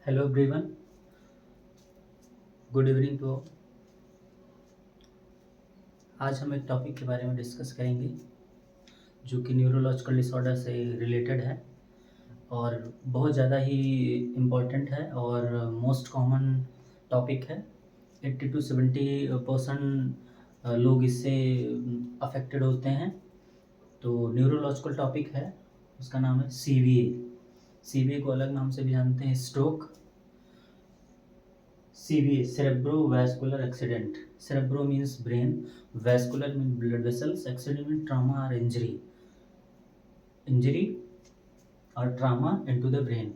Hello everyone, good evening to all. आज हम एक टॉपिक के बारे में डिस्कस करेंगे जो कि न्यूरोलॉजिकल डिसऑर्डर से रिलेटेड है और बहुत ज़्यादा ही इम्पोर्टेंट है और मोस्ट कॉमन टॉपिक है। 80 to 70% लोग इससे अफेक्टेड होते हैं। तो न्यूरोलॉजिकल टॉपिक है, उसका नाम है CVA। CVA को अलग नाम से भी जानते हैं stroke. CVA cerebrovascular accident. Cerebro means brain, vascular means blood vessels, accident means trauma or injury or trauma into the brain.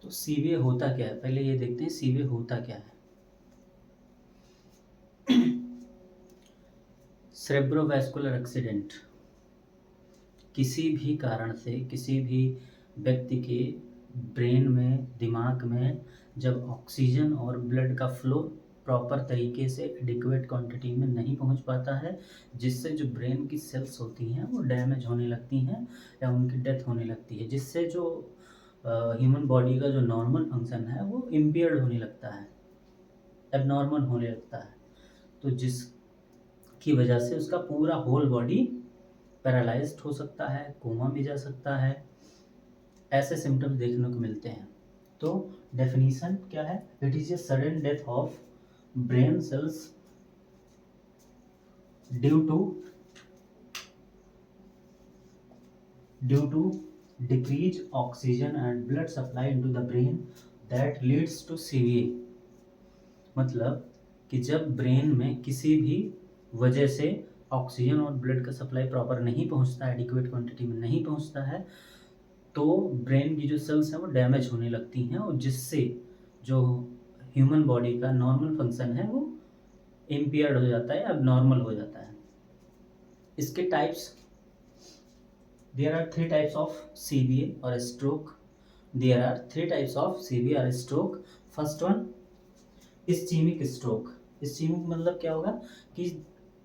तो CVA होता क्या है, पहले ये देखते हैं CVA होता क्या है। सेरेब्रोवैस्कुलर एक्सीडेंट किसी भी कारण से किसी भी व्यक्ति के ब्रेन में, दिमाग में जब ऑक्सीजन और ब्लड का फ्लो प्रॉपर तरीके से एडिक्वेट क्वांटिटी में नहीं पहुंच पाता है, जिससे जो ब्रेन की सेल्स होती हैं वो डैमेज होने लगती हैं या उनकी डेथ होने लगती है, जिससे जो ह्यूमन बॉडी का जो नॉर्मल फंक्शन है वो इम्पेयर्ड होने लगता है, एबनॉर्मल होने लगता है। तो जिसकी वजह से उसका पूरा होल बॉडी पैरालाइज्ड हो सकता है, कोमा में जा सकता है, ऐसे सिम्टम्स देखने को मिलते हैं। तो डेफिनेशन क्या है? It is a sudden death of brain cells due to decrease oxygen and blood supply into the brain that leads to CVA. मतलब कि जब ब्रेन में किसी भी वजह से ऑक्सीजन और ब्लड का सप्लाई प्रॉपर नहीं पहुंचता है, एडिक्वेट क्वांटिटी में नहीं पहुंचता है, तो ब्रेन की जो सेल्स हैं वो डैमेज होने लगती हैं और जिससे जो ह्यूमन बॉडी का नॉर्मल फंक्शन है वो इम्पेयर्ड हो जाता है, अब नॉर्मल हो जाता है। इसके types, there are 3 types of CVA और stroke. There are 3 types of CVA और stroke. First one ischemic stroke. Ischemic मतलब क्या होगा कि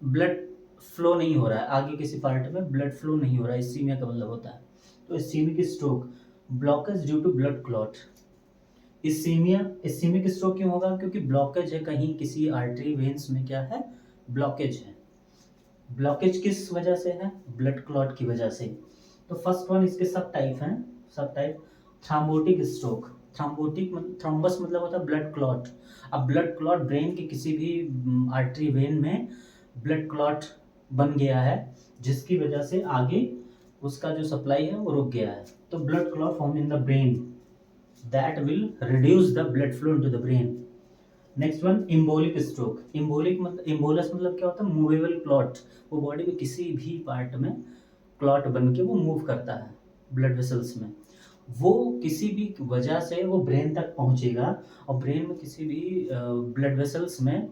ब्लड फ्लो नहीं हो रहा है, आगे किसी पार्ट में ब्लड फ्लो नहीं हो रहा है, इस्चेमिया का मतलब होता है। तो ischemic stroke, blockage due to blood clot. Ischemic stroke क्यों होगा? क्योंकि ब्लॉकेज है, कहीं किसी आर्टरी वेन्स में क्या है, ब्लॉकेज है। ब्लॉकेज किस वजह से है? ब्लड क्लॉट की वजह से। तो फर्स्ट वन इसके सब टाइप हैं। सब टाइप थ्रोम्बोटिक स्ट्रोक। थ्रोम्बस मतलब होता है ब्लड क्लॉट। अब ब्लड क्लॉट ब्रेन के किसी भी आर्टरी वेन में ब्लड क्लॉट बन गया है, जिसकी वजह से आगे उसका जो सप्लाई है वो रुक गया है। तो blood clot form in the brain that will reduce the blood flow into the brain. Next one embolic stroke. Embolus मतलब क्या होता है? Movable clot. वो बॉडी में किसी भी पार्ट में क्लॉट बन के वो मूव करता है ब्लड वेसल्स में, वो किसी भी वजह से वो ब्रेन तक पहुंचेगा और ब्रेन में किसी भी ब्लड वेसल्स में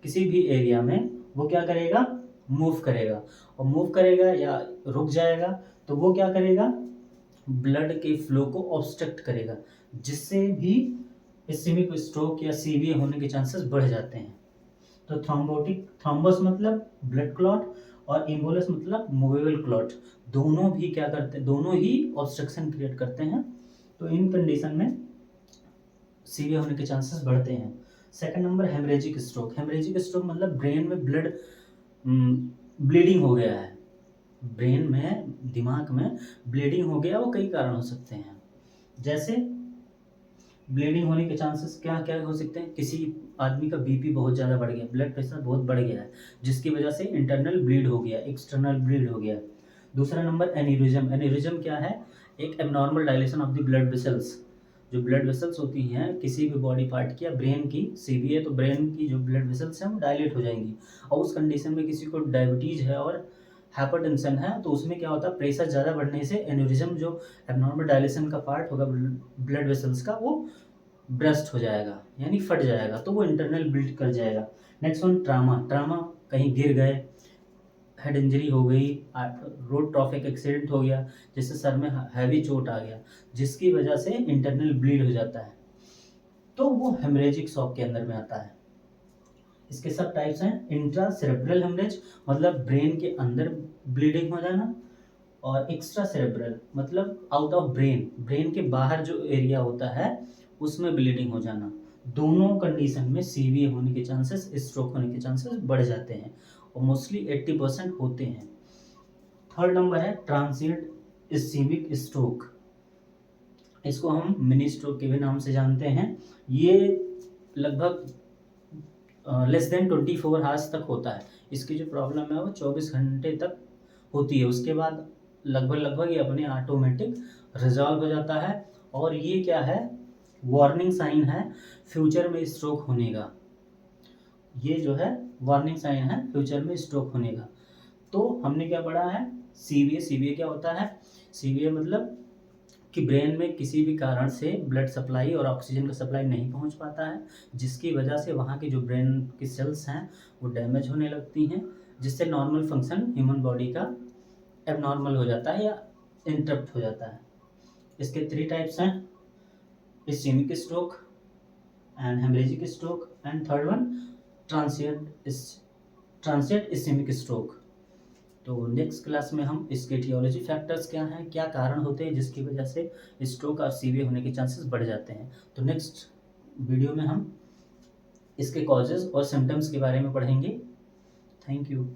किसी भी एरिया में वो क्या करेगा? मूव करेगा। और मूव करेगा या रुक जाएगा तो वो क्या करेगा? ब्लड के फ्लो को ऑब्स्ट्रक्ट करेगा, जिससे भी इस्चेमिक स्ट्रोक या CVA होने के चांसेस बढ़ जाते हैं। तो थ्रोम्बस मतलब ब्लड क्लॉट और इम्बोलस मतलब मूवेबल क्लॉट। दोनों भी क्या करते हैं? दोनों ही ऑब्स्ट्रक्शन क्रिएट करते हैं। तो इन कंडीशन में CVA होने के चांसेस बढ़ते हैं। Second number haemorrhagic stroke. Haemorrhagic stroke मतलब ब्रेन में ब्लीडिंग हो गया है, ब्रेन में, दिमाग में ब्लीडिंग हो गया। वो कई कारण हो सकते हैं, जैसे ब्लीडिंग होने के चांसेस क्या क्या हो सकते हैं? किसी आदमी का BP बहुत ज़्यादा बढ़ गया, ब्लड प्रेशर बहुत बढ़ गया है, जिसकी वजह से इंटरनल ब्लीड हो गया, एक्सटर्नल ब्लीड हो गया। दूसरा नंबर एन्यूरिज्म। एन्यूरिज्म क्या है? एक abnormal dilation of the blood vessels. जो ब्लड वेसल्स होती हैं किसी भी बॉडी पार्ट की या ब्रेन की, CVA तो ब्रेन की जो ब्लड वेसल्स हैं वो डायलेट हो जाएंगी। और उस कंडीशन में किसी को डायबिटीज़ है और हाइपरटेंशन है, तो उसमें क्या होता है? प्रेशर ज़्यादा बढ़ने से एन्यूरिज्म, जो एबनॉर्मल डायलेशन का पार्ट होगा ब्लड वेसल्स का, वो ब्रस्ट हो जाएगा यानी फट जाएगा, तो वो इंटरनल ब्लीड कर जाएगा। Next one trauma. ट्रामा कहीं गिर गए, हेड इंजरी हो गई, रोड ट्रैफिक एक्सीडेंट हो गया, जिससे सर में हैवी चोट आ गया, जिसकी वजह से इंटरनल ब्लीड हो जाता है, तो वो हेमरेजिक शॉक के अंदर में आता है। इसके सब टाइप्स हैं। इंट्रा सेरेब्रल हेमरेज मतलब ब्रेन के अंदर ब्लीडिंग हो जाना, और एक्स्ट्रा सेरेब्रल मतलब आउट ऑफ ब्रेन, ब्रेन के बाहर जो एरिया होता है उसमें ब्लीडिंग हो जाना। दोनों कंडीशन में सीवीए होने के चांसेस, स्ट्रोक होने के चांसेस बढ़ जाते हैं और मोस्टली 80% होते हैं। थर्ड नंबर है ट्रांसिएंट इस्केमिक स्ट्रोक। इसको हम मिनी स्ट्रोक के भी नाम से जानते हैं। ये लगभग लेस देन 24 आवर्स तक होता है। इसकी जो प्रॉब्लम है वो 24 घंटे तक होती है, उसके बाद लगभग ये अपने ऑटोमेटिक रिजॉल्व हो जाता है। और ये क्या है, वार्निंग साइन है फ्यूचर में स्ट्रोक होने का। ये जो है वार्निंग साइन है फ्यूचर में स्ट्रोक होने का। तो हमने क्या पढ़ा है, सीवीए। सीवीए क्या होता है, सीवीए मतलब कि ब्रेन में किसी भी कारण से ब्लड सप्लाई और ऑक्सीजन का सप्लाई नहीं पहुंच पाता है, जिसकी वजह से वहाँ के जो ब्रेन की सेल्स हैं वो डैमेज होने लगती हैं, जिससे नॉर्मल फंक्शन ह्यूमन बॉडी का एबनॉर्मल हो जाता है या इंटरप्ट हो जाता है। इसके 3 टाइप्स हैं, ischemic stroke and hemorrhagic stroke and third one transient ischemic stroke. तो नेक्स्ट क्लास में हम इसके टियोलॉजी फैक्टर्स क्या हैं, क्या कारण होते हैं जिसकी वजह से स्ट्रोक और सीवीए होने के चांसेस बढ़ जाते हैं। तो नेक्स्ट वीडियो में हम इसके कॉजेज और सिम्टम्स के बारे में पढ़ेंगे। Thank you.